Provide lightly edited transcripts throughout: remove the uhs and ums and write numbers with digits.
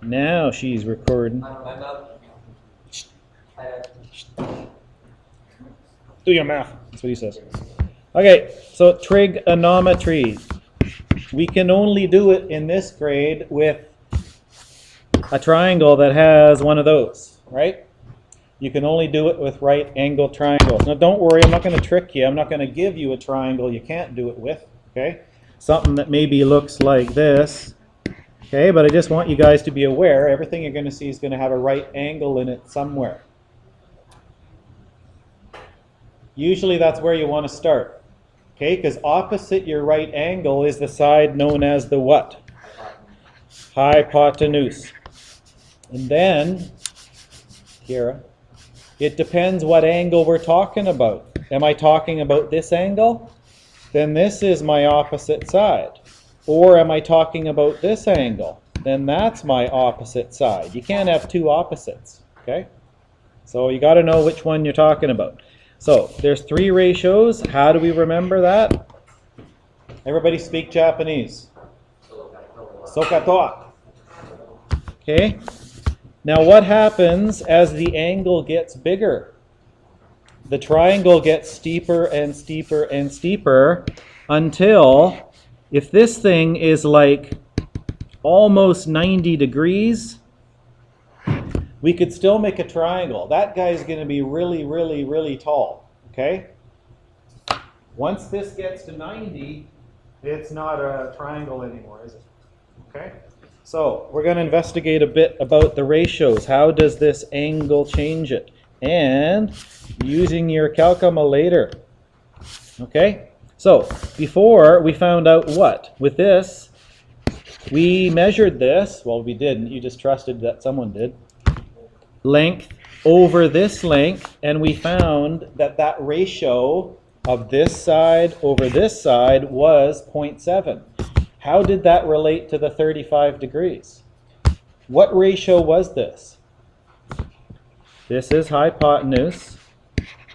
Now she's recording. Do your math. That's what he says. Okay, so trigonometry. We can only do it in this grade with a triangle that has one of those, right? You can only do it with right angle triangles. Now don't worry, I'm not going to trick you. I'm not going to give you a triangle you can't do it with, okay? Something that maybe looks like this, okay? But I just want you guys to be aware, everything you're going to see is going to have a right angle in it somewhere. Usually that's where you want to start, okay? Because opposite your right angle is the side known as the what? Hypotenuse. And then, Kira, it depends what angle we're talking about. Am I talking about this angle? Then this is my opposite side. Or am I talking about this angle? Then that's my opposite side. You can't have two opposites, okay? So you got to know which one you're talking about. So there's three ratios. How do we remember that? Everybody speak Japanese. Sokatoa. Okay? Now what happens as the angle gets bigger? The triangle gets steeper and steeper and steeper until, if this thing is like almost 90 degrees, we could still make a triangle. That guy's going to be really, really, really tall, okay? Once this gets to 90, it's not a triangle anymore, is it? Okay? So we're going to investigate a bit about the ratios. How does this angle change it? And using your calculator. Okay? So before we found out what? With this, we measured this. Well, we didn't. You just trusted that someone did. Length over this length, and we found that that ratio of this side over this side was 0.7. How did that relate to the 35 degrees? What ratio was this? This is hypotenuse,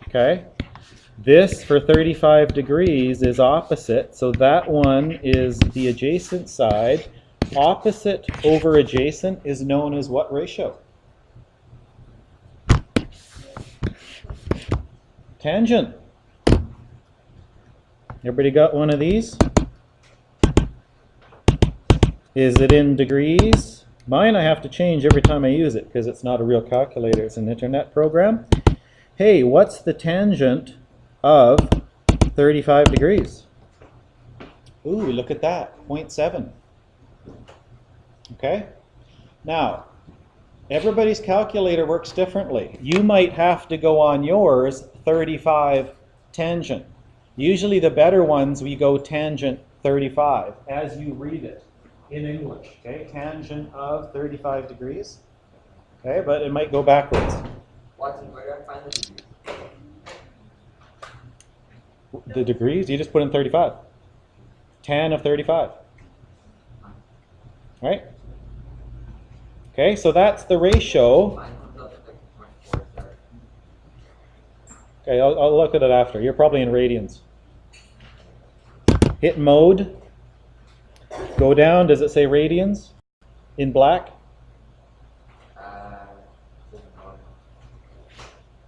okay? This for 35 degrees is opposite, so that one is the adjacent side. Opposite over adjacent is known as what ratio? Tangent. Everybody got one of these? Is it in degrees? Mine I have to change every time I use it because it's not a real calculator, it's an internet program. Hey, what's the tangent of 35 degrees? Ooh, look at that, 0.7. Okay? Now, everybody's calculator works differently. You might have to go on yours 35 tangent. Usually the better ones, we go tangent 35 as you read it in English. Okay, tangent of 35 degrees. Okay, but it might go backwards. Watson, where do I find the degrees? The degrees? You just put in 35. Tan of 35. Right? Okay, so that's the ratio. Okay, I'll look at it after. You're probably in radians. Hit mode. Go down. Does it say radians in black?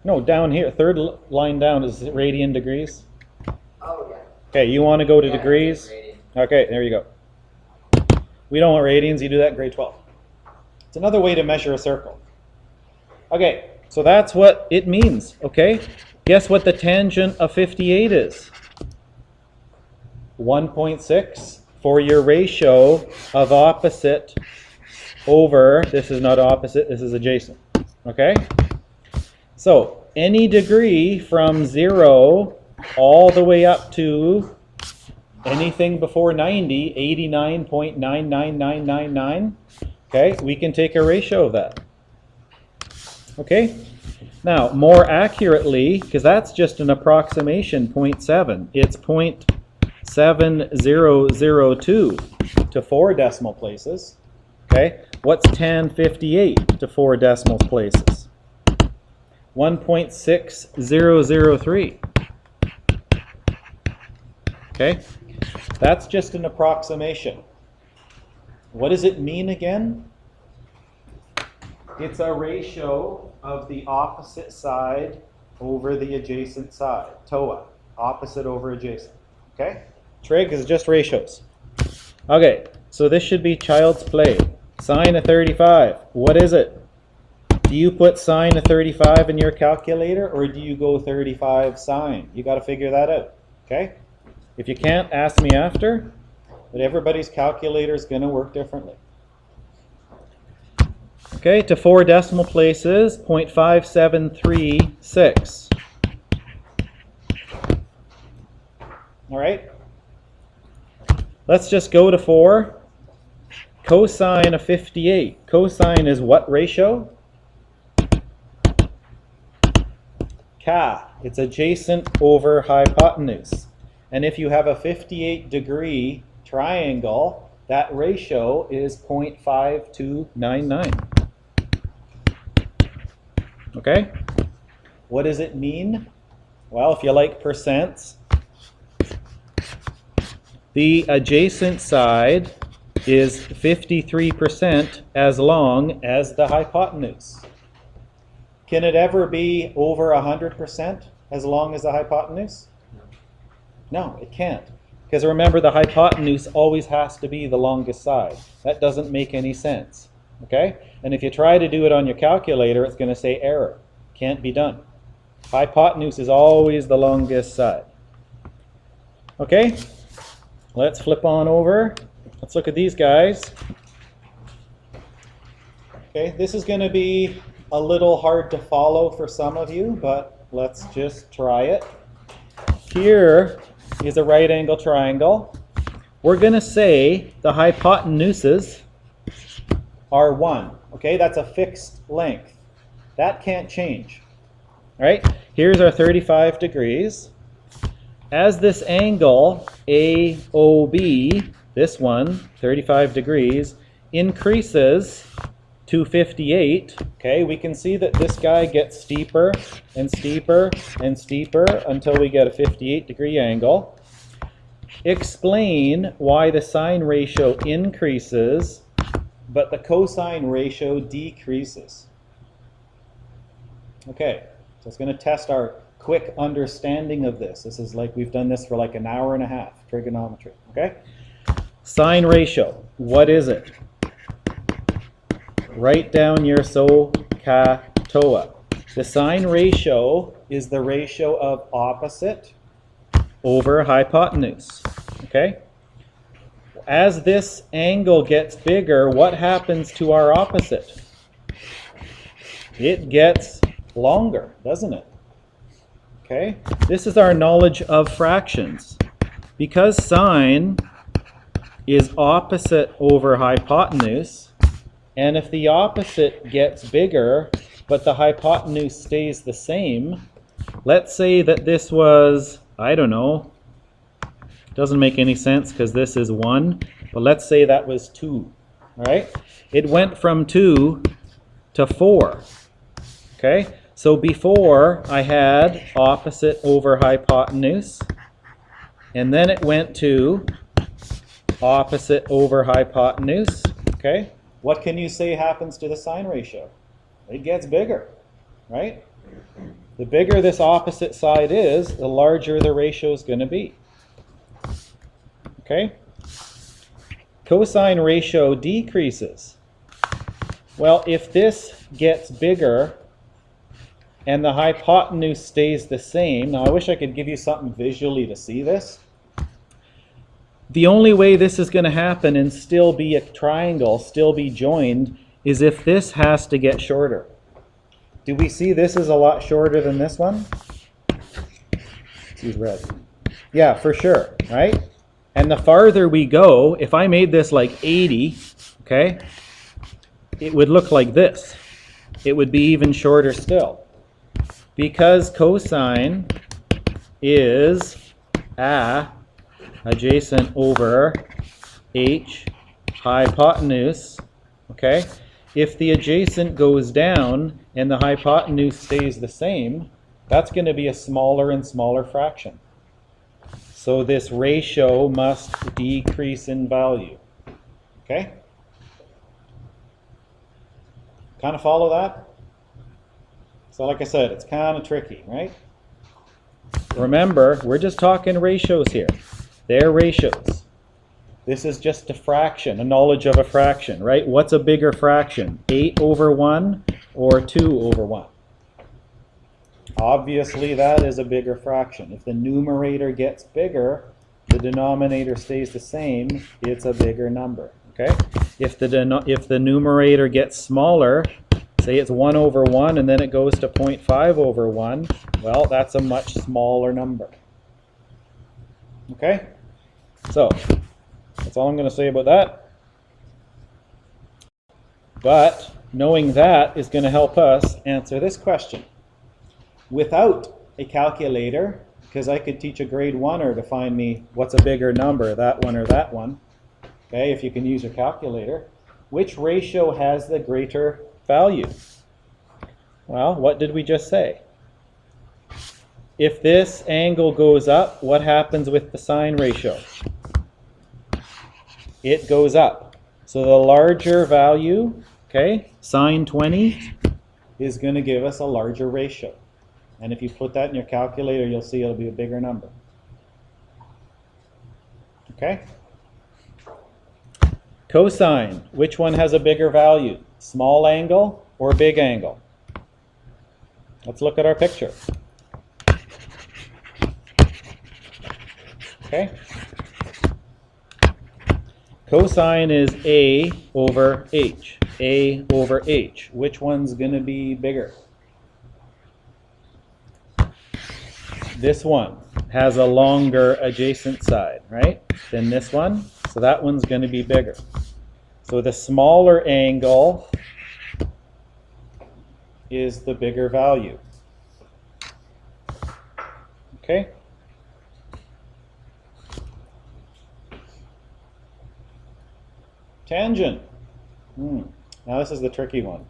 No, down here. Third line down is radian degrees. Oh, yeah. Okay, you want to go to degrees? Okay, there you go. We don't want radians. You do that in grade 12. It's another way to measure a circle. Okay, so that's what it means, okay? Guess what the tangent of 58 is? 1.6 for your ratio of opposite over, this is not opposite, this is adjacent, okay? So, any degree from 0 all the way up to anything before 90, 89.99999, okay, we can take a ratio of that. Okay? Now, more accurately, because that's just an approximation, 0.7, it's 0.7002 to 4 decimal places. Okay? What's tan 58 to 4 decimal places? 1.6003. Okay? That's just an approximation. What does it mean again? It's a ratio of the opposite side over the adjacent side. TOA, opposite over adjacent. Okay? Trig is just ratios. Okay, so this should be child's play. Sine of 35. What is it? Do you put sine of 35 in your calculator, or do you go 35 sine? You got to figure that out. Okay? If you can't, ask me after, but everybody's calculator is going to work differently. Okay, to 4 decimal places, 0.5736. All right? Let's just go to 4. Cosine of 58. Cosine is what ratio? Ka. It's adjacent over hypotenuse. And if you have a 58-degree triangle, that ratio is 0.5299. Okay? What does it mean? Well, if you like percents, the adjacent side is 53% as long as the hypotenuse. Can it ever be over 100% as long as the hypotenuse? No, it can't. Because remember, the hypotenuse always has to be the longest side. That doesn't make any sense. Okay? And if you try to do it on your calculator, it's going to say error. Can't be done. Hypotenuse is always the longest side. Okay? Let's flip on over. Let's look at these guys. Okay, this is going to be a little hard to follow for some of you, but let's just try it. Here is a right angle triangle. We're going to say the hypotenuses are 1. Okay, that's a fixed length. That can't change. All right, here's our 35 degrees. As this angle AOB, this one, 35 degrees, increases to 58, okay, we can see that this guy gets steeper and steeper and steeper until we get a 58-degree angle. Explain why the sine ratio increases, but the cosine ratio decreases. Okay, so it's going to test our quick understanding of this. This is like we've done this for like an hour and a half, trigonometry, okay? Sine ratio, what is it? Write down your SOHCAHTOA. The sine ratio is the ratio of opposite over hypotenuse, okay? As this angle gets bigger, what happens to our opposite? It gets longer, doesn't it? Okay, this is our knowledge of fractions. Because sine is opposite over hypotenuse, and if the opposite gets bigger, but the hypotenuse stays the same, let's say that this was, I don't know, doesn't make any sense because this is 1, but let's say that was 2, all right? It went from 2 to 4, okay? So before I had opposite over hypotenuse, and then it went to opposite over hypotenuse, okay? What can you say happens to the sine ratio? It gets bigger, right? The bigger this opposite side is, the larger the ratio is going to be. Okay? Cosine ratio decreases. Well, if this gets bigger and the hypotenuse stays the same, now I wish I could give you something visually to see this. The only way this is going to happen and still be a triangle, still be joined, is if this has to get shorter. Do we see this is a lot shorter than this one? He's red. Yeah, for sure, right? And the farther we go, if I made this like 80, okay, it would look like this. It would be even shorter still. Because cosine is adjacent over h hypotenuse, okay? If the adjacent goes down and the hypotenuse stays the same, that's going to be a smaller and smaller fraction. So this ratio must decrease in value, okay? Kind of follow that? So like I said, it's kind of tricky, right? Remember, we're just talking ratios here. They're ratios. This is just a fraction, a knowledge of a fraction, right? What's a bigger fraction? 8 over 1 or 2 over 1? Obviously, that is a bigger fraction. If the numerator gets bigger, the denominator stays the same, it's a bigger number, okay? If the numerator gets smaller, say it's 1 over 1 and then it goes to 0.5 over 1, well, that's a much smaller number. Okay? So, that's all I'm going to say about that. But knowing that is going to help us answer this question. Without a calculator, because I could teach a grade 1er to find me what's a bigger number, that one or that one. Okay, if you can use your calculator. Which ratio has the greater value? Well, what did we just say? If this angle goes up, what happens with the sine ratio? It goes up. So the larger value, okay, sine 20, is going to give us a larger ratio. And if you put that in your calculator, you'll see it'll be a bigger number. Okay? Cosine, which one has a bigger value? Small angle or big angle? Let's look at our picture. Okay? Cosine is A over H. A over H. Which one's going to be bigger? This one has a longer adjacent side, right, than this one. So that one's going to be bigger. So the smaller angle is the bigger value. Okay? Tangent. Now this is the tricky one.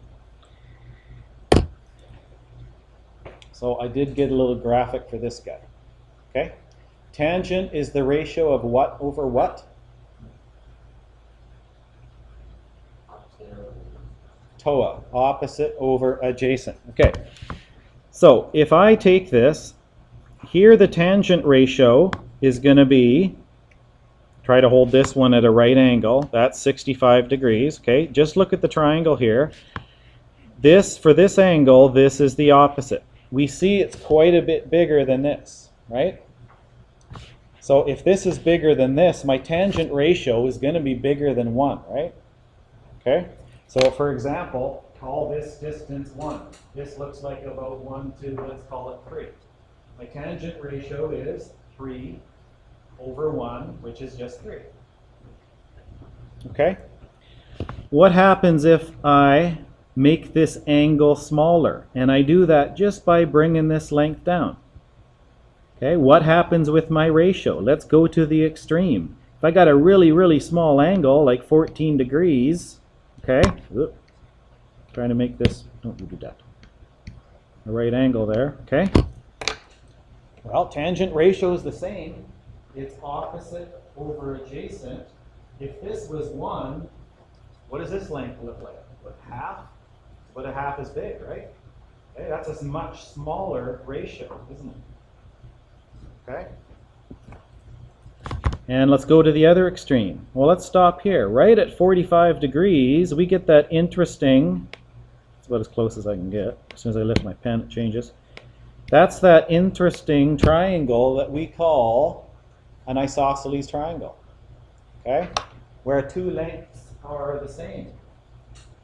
So I did get a little graphic for this guy. Okay? Tangent is the ratio of what over what? TOA, opposite over adjacent. Okay. So if I take this, here the tangent ratio is going to be, try to hold this one at a right angle, that's 65 degrees. Okay, just look at the triangle here. This, for this angle, this is the opposite. We see it's quite a bit bigger than this, right? So if this is bigger than this, my tangent ratio is going to be bigger than 1, right? Okay? So for example, call this distance 1. This looks like about 1 to, let's call it 3. My tangent ratio is 3 over 1, which is just 3. Okay? What happens if I make this angle smaller? And I do that just by bringing this length down. Okay, what happens with my ratio? Let's go to the extreme. If I got a really, really small angle, like 14 degrees, okay, trying to make this, don't do that, a right angle there, okay? Well, tangent ratio is the same. It's opposite over adjacent. If this was 1, what does this length look like? What, half? But a half is big, right? Okay, that's a much smaller ratio, isn't it? Okay. And let's go to the other extreme. Well, let's stop here. Right at 45 degrees, we get that interesting, that's about as close as I can get. As soon as I lift my pen, it changes. That's that interesting triangle that we call an isosceles triangle. Okay? Where two lengths are the same.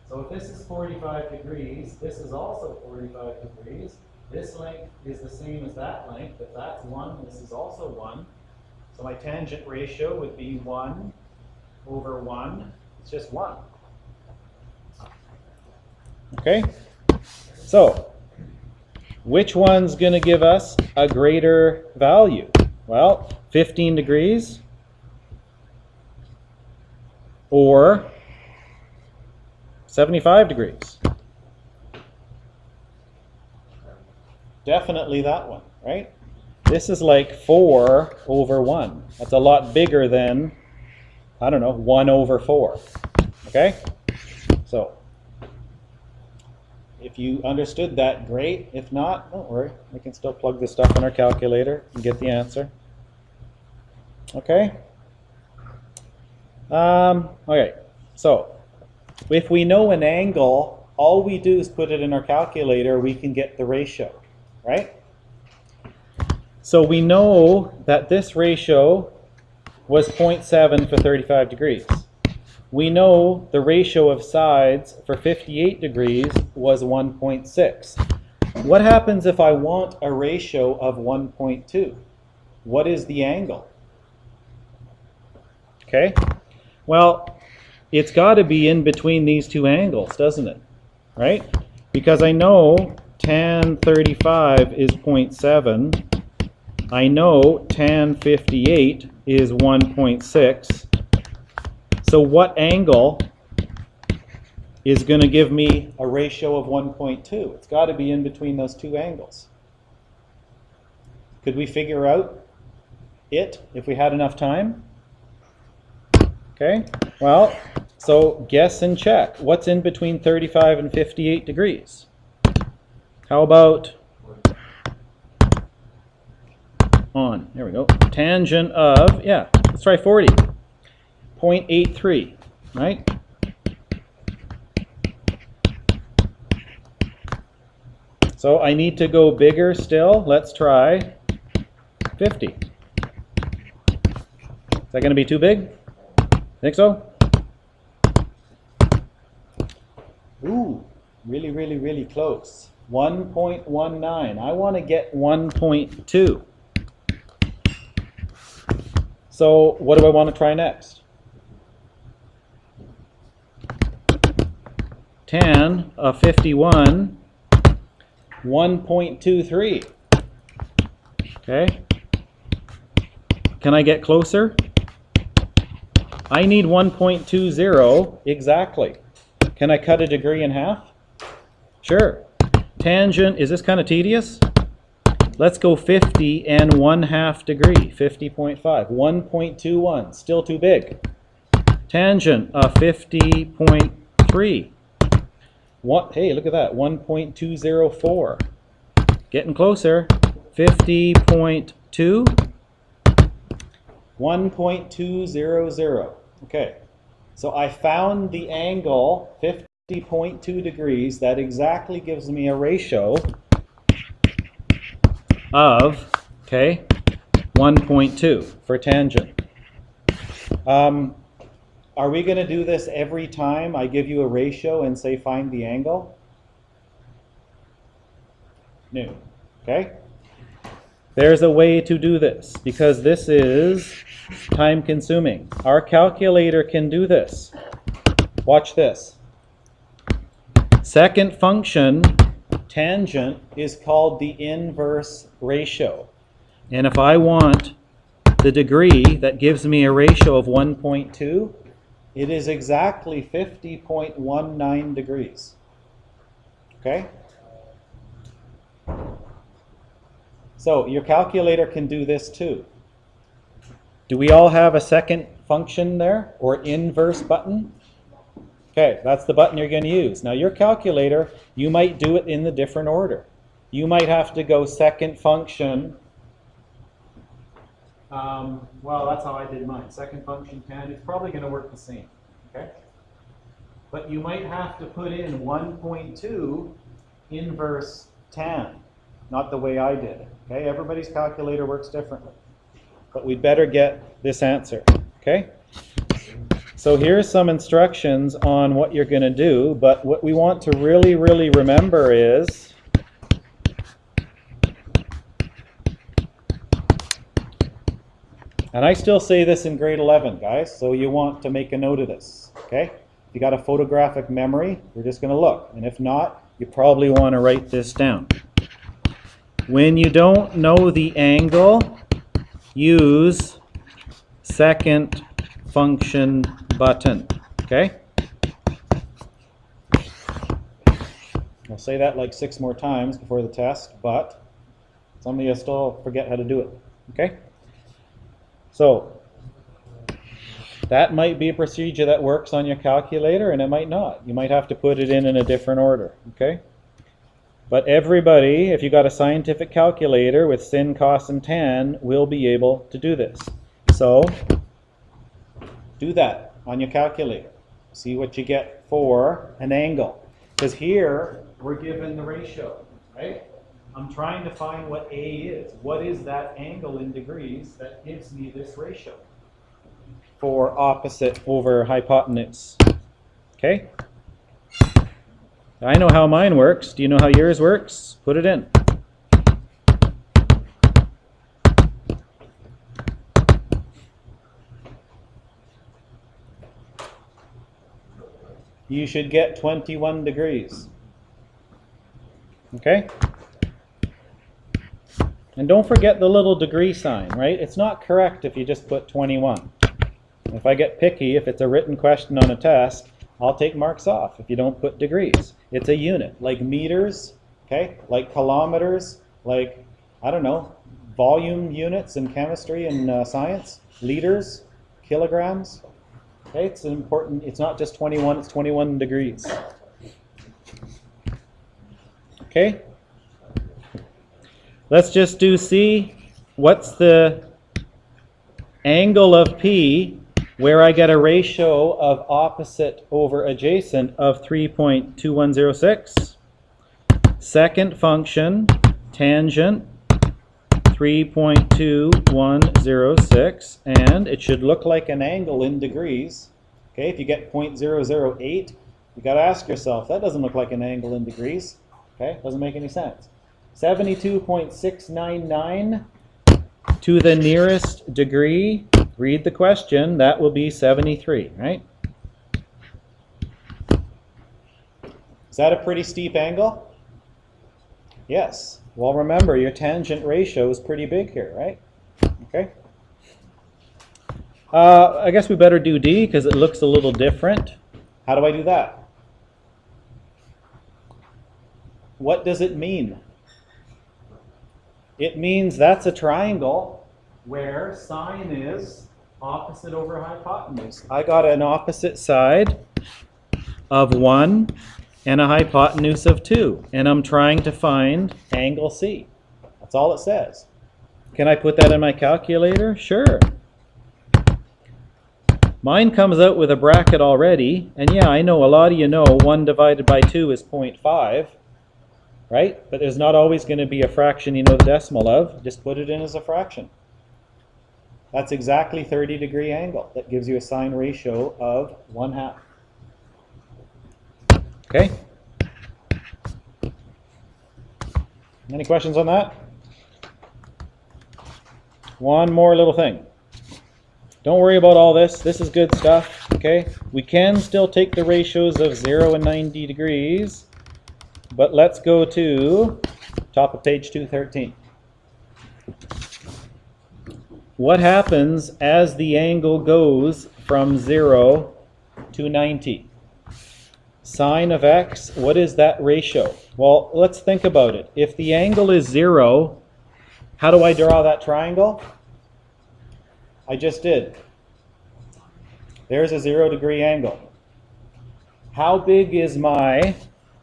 So if this is 45 degrees, this is also 45 degrees. This length is the same as that length. If that's 1, this is also 1. So my tangent ratio would be 1 over 1. It's just 1. Okay? So, which one's going to give us a greater value? Well, 15 degrees or 75 degrees. Definitely that one, right? This is like 4 over 1. That's a lot bigger than, I don't know, 1 over 4. Okay? So, If you understood that, great. If not, don't worry. We can still plug this stuff in our calculator and get the answer. Okay? Okay, so if we know an angle, all we do is put it in our calculator, we can get the ratio, right? So we know that this ratio was 0.7 for 35 degrees. We know the ratio of sides for 58 degrees was 1.6. What happens if I want a ratio of 1.2? What is the angle? Okay, well, it's got to be in between these two angles, doesn't it? Right? Because I know tan 35 is 0.7. I know tan 58 is 1.6. So what angle is going to give me a ratio of 1.2? It's got to be in between those two angles. Could we figure out it if we had enough time? Okay, well, so guess and check. What's in between 35 and 58 degrees? How about on, there we go, tangent of, yeah, let's try 40. 0.83, right? So I need to go bigger still. Let's try 50. Is that going to be too big? Think so? Ooh, really, really, really close. 1.19. I want to get 1.2. So what do I want to try next? Tan of 51, 1.23. Okay. Can I get closer? I need 1.20 exactly. Can I cut a degree in half? Sure. Tangent, is this kind of tedious? Let's go 50 and 1/2 degree, 50.5. 1.21, still too big. Tangent of 50.3. What? Hey, look at that, 1.204. Getting closer. 50.2. 1.200. Okay, so I found the angle 50.2 degrees. That exactly gives me a ratio of, okay, 1.2 for tangent. Are we going to do this every time I give you a ratio and say find the angle? No. Okay? There's a way to do this because this is time consuming. Our calculator can do this. Watch this. Second function, tangent, is called the inverse ratio. And if I want the degree that gives me a ratio of 1.2, it is exactly 50.19 degrees. Okay? So your calculator can do this too. Do we all have a second function there, or inverse button? Okay, that's the button you're going to use. Now your calculator, you might do it in the different order. You might have to go second function. Well, that's how I did mine. Second function tan. It's probably going to work the same. Okay? But you might have to put in 1.2 inverse tan. Not the way I did it. Okay? Everybody's calculator works differently. But we'd better get this answer. Okay? So here's some instructions on what you're going to do. But what we want to really, really remember is and I still say this in grade 11, guys, so you want to make a note of this, okay? If you got a photographic memory, we're just going to look. And if not, you probably want to write this down. When you don't know the angle, use second function button, okay? I'll say that like 6 more times before the test, but some of you still forget how to do it, okay? So that might be a procedure that works on your calculator, and it might not. You might have to put it in a different order, okay? But everybody, if you got a scientific calculator with sin, cos, and tan, will be able to do this. So, do that on your calculator. See what you get for an angle. Because here, we're given the ratio, right? I'm trying to find what A is. What is that angle in degrees that gives me this ratio for opposite over hypotenuse? Okay? I know how mine works. Do you know how yours works? Put it in. You should get 21 degrees. Okay? And don't forget the little degree sign, right? It's not correct if you just put 21. If I get picky, if it's a written question on a test, I'll take marks off if you don't put degrees. It's a unit, like meters, okay? Like kilometers, like, I don't know, volume units in chemistry and science, liters, kilograms. Okay, it's important, it's not just 21, it's 21 degrees. Okay? Let's just do C. What's the angle of P where I get a ratio of opposite over adjacent of 3.2106? Second function, tangent, 3.2106, and it should look like an angle in degrees. Okay, if you get 0.008, you got to ask yourself, that doesn't look like an angle in degrees. Okay, doesn't make any sense. 72.699 to the nearest degree, read the question, that will be 73, right? Is that a pretty steep angle? Yes. Well, remember, your tangent ratio is pretty big here, right? Okay. I guess we better do D because it looks a little different. How do I do that? What does it mean? It means that's a triangle where sine is opposite over hypotenuse. I got an opposite side of 1 and a hypotenuse of 2, and I'm trying to find angle C. That's all it says. Can I put that in my calculator? Sure. Mine comes out with a bracket already, and yeah, I know a lot of you know 1 divided by 2 is 0.5, right? But there's not always going to be a fraction you know the decimal of. Just put it in as a fraction. That's exactly 30-degree angle. That gives you a sine ratio of 1/2. Okay? Any questions on that? One more little thing. Don't worry about all this. This is good stuff. Okay? We can still take the ratios of 0 and 90 degrees, but let's go to top of page 213. What happens as the angle goes from 0 to 90? Sine of x, what is that ratio? Well, let's think about it. If the angle is 0, how do I draw that triangle? I just did. There's a 0-degree angle. How big is my...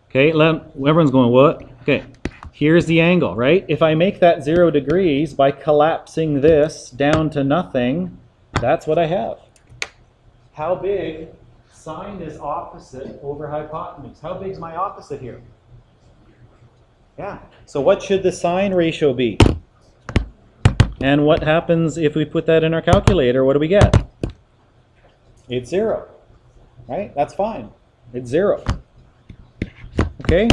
Okay, everyone's going, what? Okay, here's the angle, right? If I make that 0 degrees by collapsing this down to nothing, that's what I have. How big... Sine is opposite over hypotenuse. How big is my opposite here? Yeah. So what should the sine ratio be? And what happens if we put that in our calculator? What do we get? It's 0. Right? That's fine. It's 0. Okay.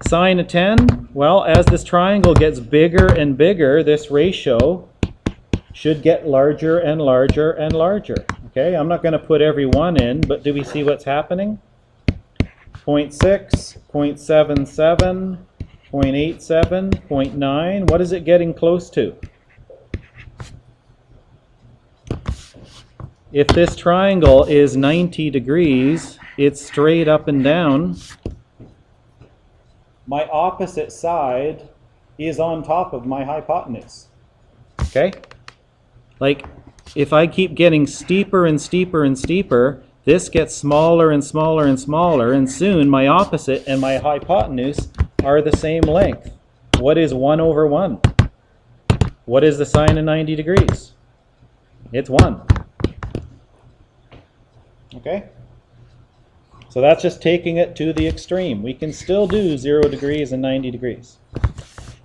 Sine of 10. Well, as this triangle gets bigger and bigger, this ratio should get larger and larger and larger. Okay, I'm not going to put every one in, but do we see what's happening? 0.6, 0.77, 0.87, 0.9. What is it getting close to? If this triangle is 90 degrees, it's straight up and down. My opposite side is on top of my hypotenuse. Okay? Like, if I keep getting steeper and steeper and steeper, this gets smaller and smaller and smaller, and soon my opposite and my hypotenuse are the same length. What is 1 over 1? What is the sine of 90 degrees? It's 1. Okay? So that's just taking it to the extreme. We can still do 0 degrees and 90 degrees.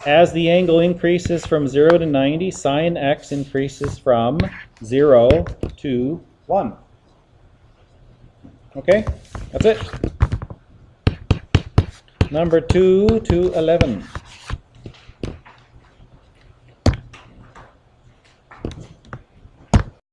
As the angle increases from 0 to 90, sine x increases from 0 to 1. Okay? That's it. Number 2 to 11.